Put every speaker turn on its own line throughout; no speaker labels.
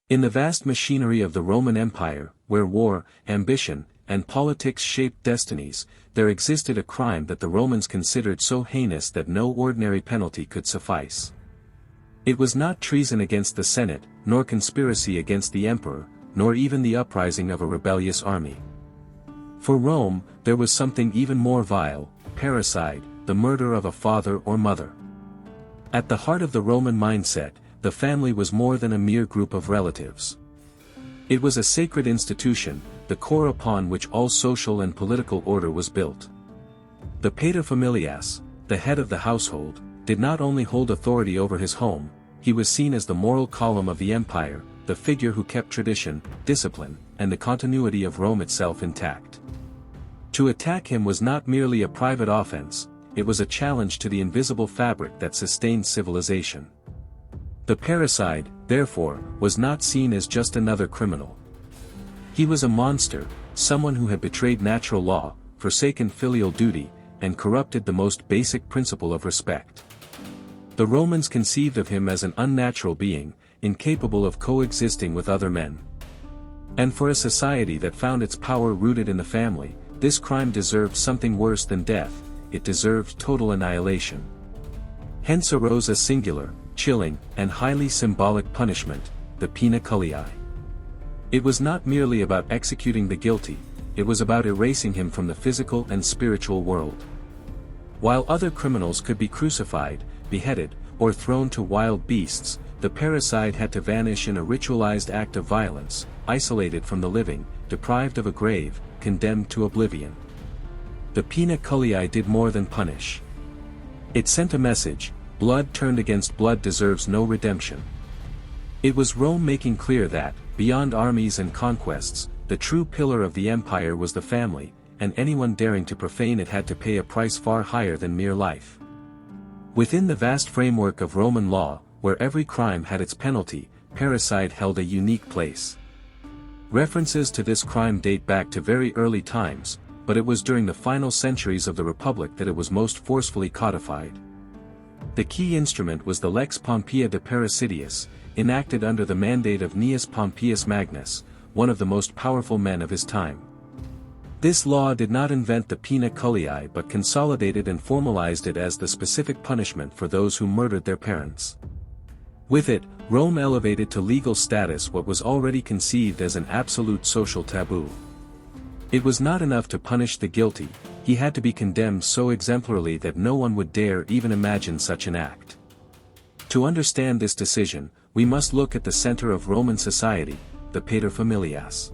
In the vast machinery of the Roman Empire, where war, ambition, and politics shaped destinies, there existed a crime that the Romans considered so heinous that no ordinary penalty could suffice. It was not treason against the Senate, nor conspiracy against the emperor, nor even the uprising of a rebellious army. For Rome, there was something even more vile: parricide, the murder of a father or mother. At the heart of the Roman mindset, the family was more than a mere group of relatives. It was a sacred institution, the core upon which all social and political order was built. The paterfamilias, the head of the household, did not only hold authority over his home, he was seen as the moral column of the empire, the figure who kept tradition, discipline, and the continuity of Rome itself intact. To attack him was not merely a private offense, it was a challenge to the invisible fabric that sustained civilization. The parricide, therefore, was not seen as just another criminal. He was a monster, someone who had betrayed natural law, forsaken filial duty, and corrupted the most basic principle of respect. The Romans conceived of him as an unnatural being, incapable of coexisting with other men. And for a society that found its power rooted in the family, this crime deserved something worse than death: it deserved total annihilation. Hence arose a singular, chilling, and highly symbolic punishment, the pena culiae. It was not merely about executing the guilty, it was about erasing him from the physical and spiritual world. While other criminals could be crucified, beheaded, or thrown to wild beasts, the parricide had to vanish in a ritualized act of violence, isolated from the living, deprived of a grave, condemned to oblivion. The pena culiae did more than punish. It sent a message: blood turned against blood deserves no redemption. It was Rome making clear that, beyond armies and conquests, the true pillar of the empire was the family, and anyone daring to profane it had to pay a price far higher than mere life. Within the vast framework of Roman law, where every crime had its penalty, parricide held a unique place. References to this crime date back to very early times, but it was during the final centuries of the Republic that it was most forcefully codified. The key instrument was the Lex Pompeia de Parricidiis, enacted under the mandate of Gnaeus Pompeius Magnus, one of the most powerful men of his time. This law did not invent the pena culiae but consolidated and formalized it as the specific punishment for those who murdered their parents. With it, Rome elevated to legal status what was already conceived as an absolute social taboo. It was not enough to punish the guilty, he had to be condemned so exemplarily that no one would dare even imagine such an act. To understand this decision, we must look at the center of Roman society, the paterfamilias.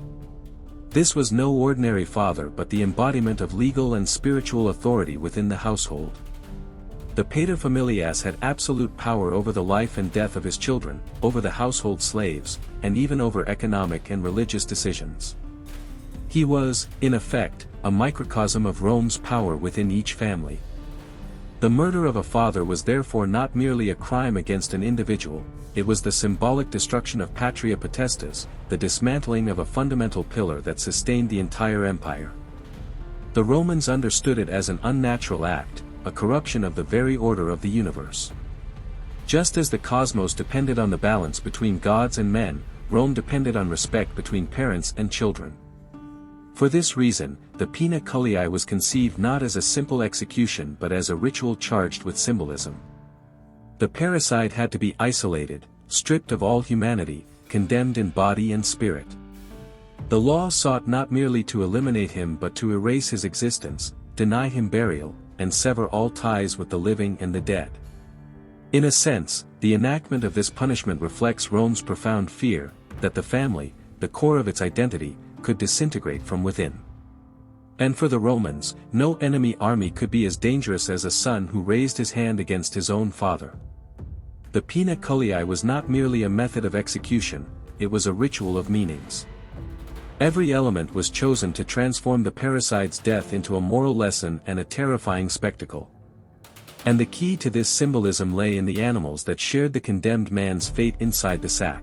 This was no ordinary father but the embodiment of legal and spiritual authority within the household. The paterfamilias had absolute power over the life and death of his children, over the household slaves, and even over economic and religious decisions. He was, in effect, a microcosm of Rome's power within each family. The murder of a father was therefore not merely a crime against an individual, it was the symbolic destruction of patria potestas, the dismantling of a fundamental pillar that sustained the entire empire. The Romans understood it as an unnatural act, a corruption of the very order of the universe. Just as the cosmos depended on the balance between gods and men, Rome depended on respect between parents and children. For this reason, the pena culiae was conceived not as a simple execution but as a ritual charged with symbolism. The parricide had to be isolated, stripped of all humanity, condemned in body and spirit. The law sought not merely to eliminate him but to erase his existence, deny him burial, and sever all ties with the living and the dead. In a sense, the enactment of this punishment reflects Rome's profound fear, that the family, the core of its identity, could disintegrate from within. And for the Romans, no enemy army could be as dangerous as a son who raised his hand against his own father. The pena culiae was not merely a method of execution, it was a ritual of meanings. Every element was chosen to transform the parricide's death into a moral lesson and a terrifying spectacle. And the key to this symbolism lay in the animals that shared the condemned man's fate inside the sack.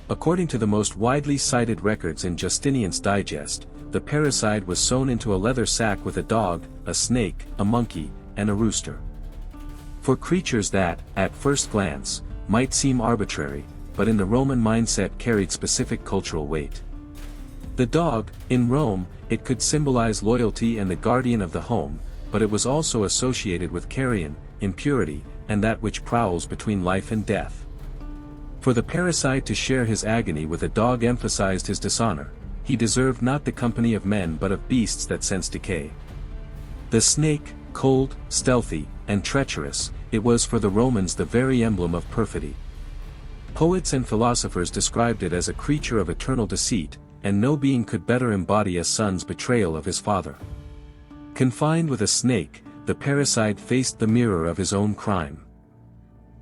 According to the most widely cited records in Justinian's Digest, the parricide was sewn into a leather sack with a dog, a snake, a monkey, and a rooster. For creatures that, at first glance, might seem arbitrary, but in the Roman mindset carried specific cultural weight. The dog, in Rome, it could symbolize loyalty and the guardian of the home, but it was also associated with carrion, impurity, and that which prowls between life and death. For the parricide to share his agony with a dog emphasized his dishonor. He deserved not the company of men but of beasts that sense decay. The snake, cold, stealthy, and treacherous, it was for the Romans the very emblem of perfidy. Poets and philosophers described it as a creature of eternal deceit, and no being could better embody a son's betrayal of his father. Confined with a snake, the parricide faced the mirror of his own crime.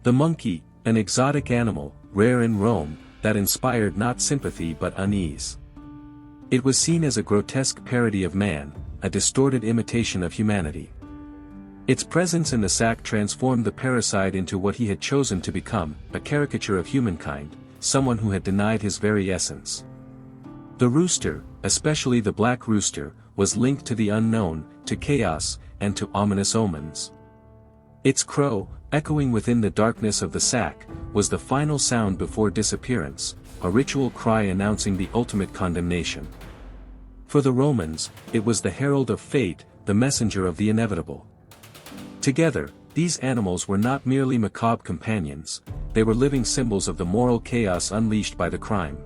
The monkey, an exotic animal, rare in Rome, that inspired not sympathy but unease. It was seen as a grotesque parody of man, a distorted imitation of humanity. Its presence in the sack transformed the parricide into what he had chosen to become, a caricature of humankind, someone who had denied his very essence. The rooster, especially the black rooster, was linked to the unknown, to chaos, and to ominous omens. Its crow, echoing within the darkness of the sack, was the final sound before disappearance, a ritual cry announcing the ultimate condemnation. For the Romans, it was the herald of fate, the messenger of the inevitable. Together, these animals were not merely macabre companions, they were living symbols of the moral chaos unleashed by the crime.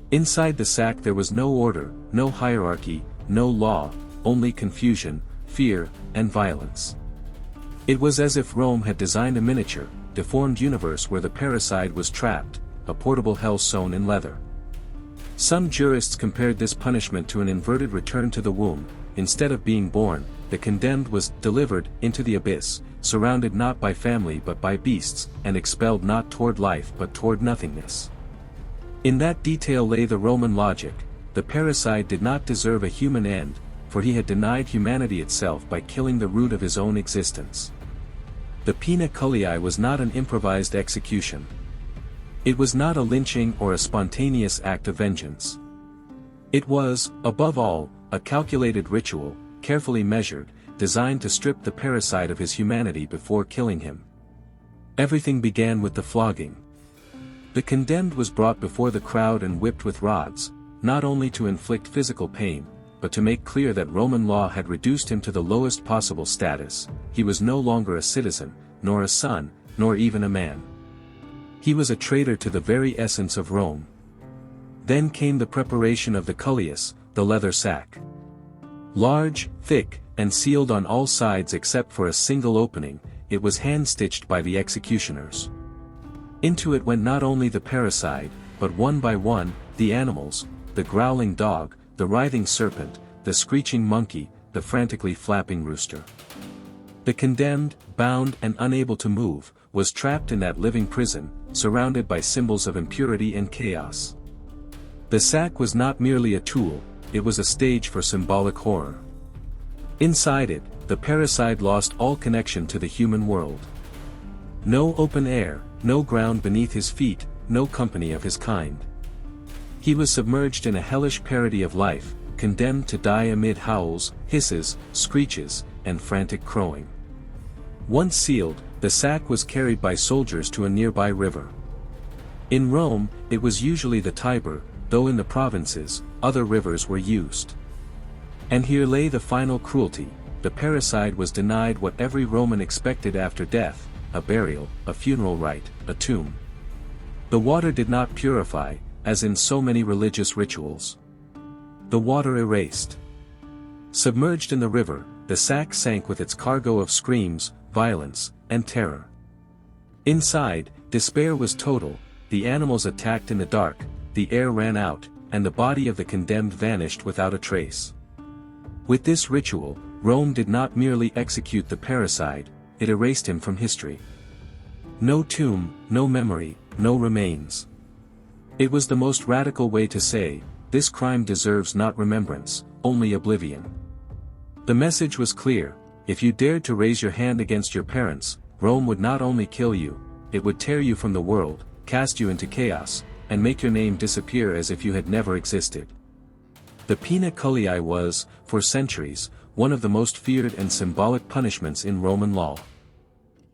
Inside the sack there was no order, no hierarchy, no law, only confusion, fear, and violence. It was as if Rome had designed a miniature, deformed universe where the parricide was trapped, a portable hell sewn in leather. Some jurists compared this punishment to an inverted return to the womb. Instead of being born, the condemned was delivered into the abyss, surrounded not by family but by beasts, and expelled not toward life but toward nothingness. In that detail lay the Roman logic. The parricide did not deserve a human end, for he had denied humanity itself by killing the root of his own existence. The Pena Culiae was not an improvised execution. It was not a lynching or a spontaneous act of vengeance. It was, above all, a calculated ritual, carefully measured, designed to strip the parricide of his humanity before killing him. Everything began with the flogging. The condemned was brought before the crowd and whipped with rods, not only to inflict physical pain, but to make clear that Roman law had reduced him to the lowest possible status. He was no longer a citizen, nor a son, nor even a man. He was a traitor to the very essence of Rome. Then came the preparation of the cullius, the leather sack. Large, thick, and sealed on all sides except for a single opening, it was hand-stitched by the executioners. Into it went not only the parricide, but one by one, the animals, the growling dog, the writhing serpent, the screeching monkey, the frantically flapping rooster. The condemned, bound and unable to move, was trapped in that living prison, surrounded by symbols of impurity and chaos. The sack was not merely a tool, it was a stage for symbolic horror. Inside it, the parricide lost all connection to the human world. No open air, no ground beneath his feet, no company of his kind. He was submerged in a hellish parody of life, condemned to die amid howls, hisses, screeches, and frantic crowing. Once sealed, the sack was carried by soldiers to a nearby river. In Rome, it was usually the Tiber, though in the provinces, other rivers were used. And here lay the final cruelty. The parricide was denied what every Roman expected after death: a burial, a funeral rite, a tomb. The water did not purify, as in so many religious rituals. The water erased. Submerged in the river, the sack sank with its cargo of screams, violence, and terror. Inside, despair was total, the animals attacked in the dark, the air ran out, and the body of the condemned vanished without a trace. With this ritual, Rome did not merely execute the parricide, it erased him from history. No tomb, no memory, no remains. It was the most radical way to say, this crime deserves not remembrance, only oblivion. The message was clear: if you dared to raise your hand against your parents, Rome would not only kill you, it would tear you from the world, cast you into chaos, and make your name disappear as if you had never existed. The Pena Culiae was, for centuries, one of the most feared and symbolic punishments in Roman law.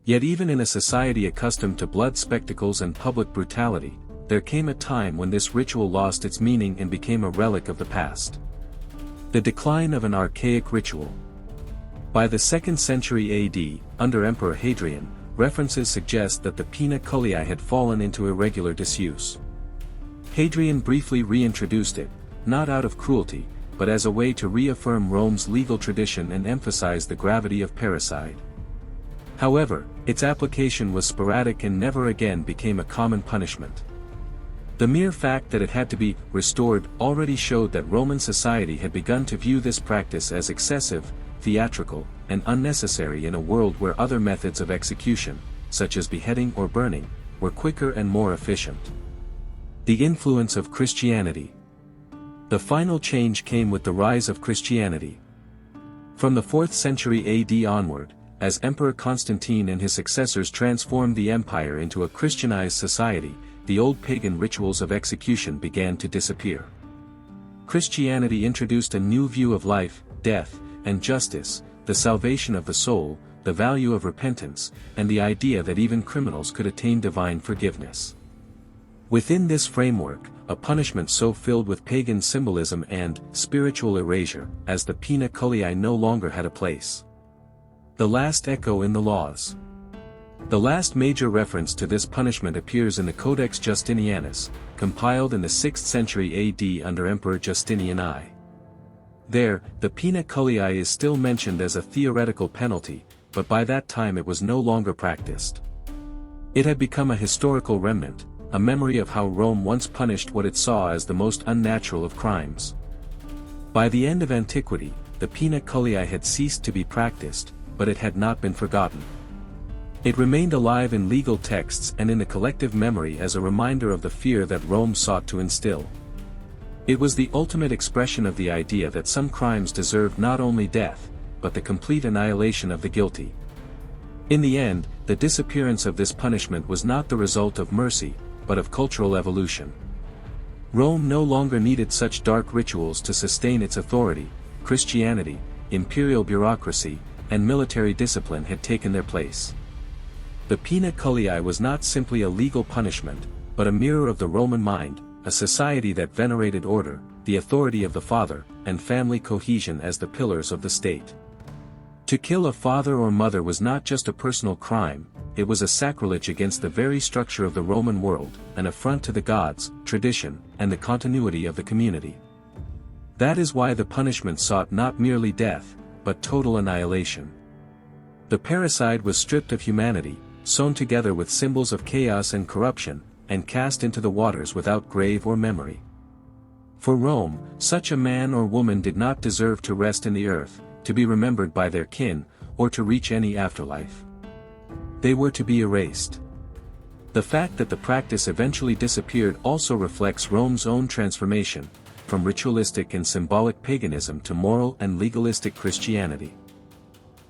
Yet even in a society accustomed to blood spectacles and public brutality, there came a time when this ritual lost its meaning and became a relic of the past. The decline of an archaic ritual. By the 2nd century AD, under Emperor Hadrian, references suggest that the Pina Culii had fallen into irregular disuse. Hadrian briefly reintroduced it, not out of cruelty, but as a way to reaffirm Rome's legal tradition and emphasize the gravity of parricide. However, its application was sporadic and never again became a common punishment. The mere fact that it had to be restored already showed that Roman society had begun to view this practice as excessive, theatrical, and unnecessary in a world where other methods of execution, such as beheading or burning, were quicker and more efficient. The influence of Christianity. The final change came with the rise of Christianity. From the 4th century AD onward, as Emperor Constantine and his successors transformed the empire into a Christianized society, the old pagan rituals of execution began to disappear. Christianity introduced a new view of life, death, and justice, the salvation of the soul, the value of repentance, and the idea that even criminals could attain divine forgiveness. Within this framework, a punishment so filled with pagan symbolism and spiritual erasure, as the Pina Culii no longer had a place. The last echo in the laws. The last major reference to this punishment appears in the Codex Justinianus, compiled in the 6th century AD under Emperor Justinian I. There, the Pina Culii is still mentioned as a theoretical penalty, but by that time it was no longer practiced. It had become a historical remnant, a memory of how Rome once punished what it saw as the most unnatural of crimes. By the end of antiquity, the Pina Culii had ceased to be practiced, but it had not been forgotten. It remained alive in legal texts and in the collective memory as a reminder of the fear that Rome sought to instill. It was the ultimate expression of the idea that some crimes deserved not only death, but the complete annihilation of the guilty. In the end, the disappearance of this punishment was not the result of mercy, but of cultural evolution. Rome no longer needed such dark rituals to sustain its authority. Christianity, imperial bureaucracy, and military discipline had taken their place. The Pina Culii was not simply a legal punishment, but a mirror of the Roman mind, a society that venerated order, the authority of the father, and family cohesion as the pillars of the state. To kill a father or mother was not just a personal crime, it was a sacrilege against the very structure of the Roman world, an affront to the gods, tradition, and the continuity of the community. That is why the punishment sought not merely death, but total annihilation. The parricide was stripped of humanity, sewn together with symbols of chaos and corruption, and cast into the waters without grave or memory. For Rome, such a man or woman did not deserve to rest in the earth, to be remembered by their kin, or to reach any afterlife. They were to be erased. The fact that the practice eventually disappeared also reflects Rome's own transformation, from ritualistic and symbolic paganism to moral and legalistic Christianity.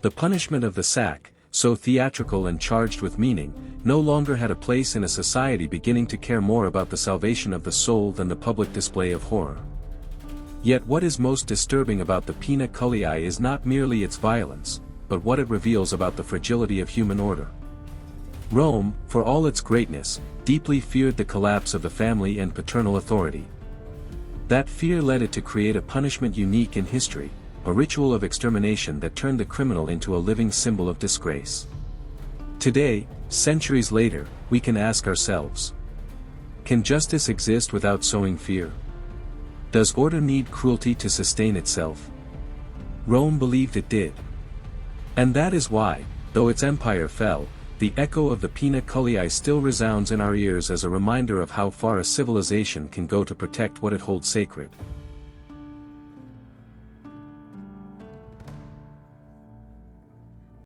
The punishment of the sack, so theatrical and charged with meaning, no longer had a place in a society beginning to care more about the salvation of the soul than the public display of horror. Yet what is most disturbing about the Pina Culii is not merely its violence, but what it reveals about the fragility of human order. Rome, for all its greatness, deeply feared the collapse of the family and paternal authority. That fear led it to create a punishment unique in history, a ritual of extermination that turned the criminal into a living symbol of disgrace. Today, centuries later, we can ask ourselves: can justice exist without sowing fear? Does order need cruelty to sustain itself? Rome believed it did. And that is why, though its empire fell, the echo of the Pina Culii still resounds in our ears as a reminder of how far a civilization can go to protect what it holds sacred.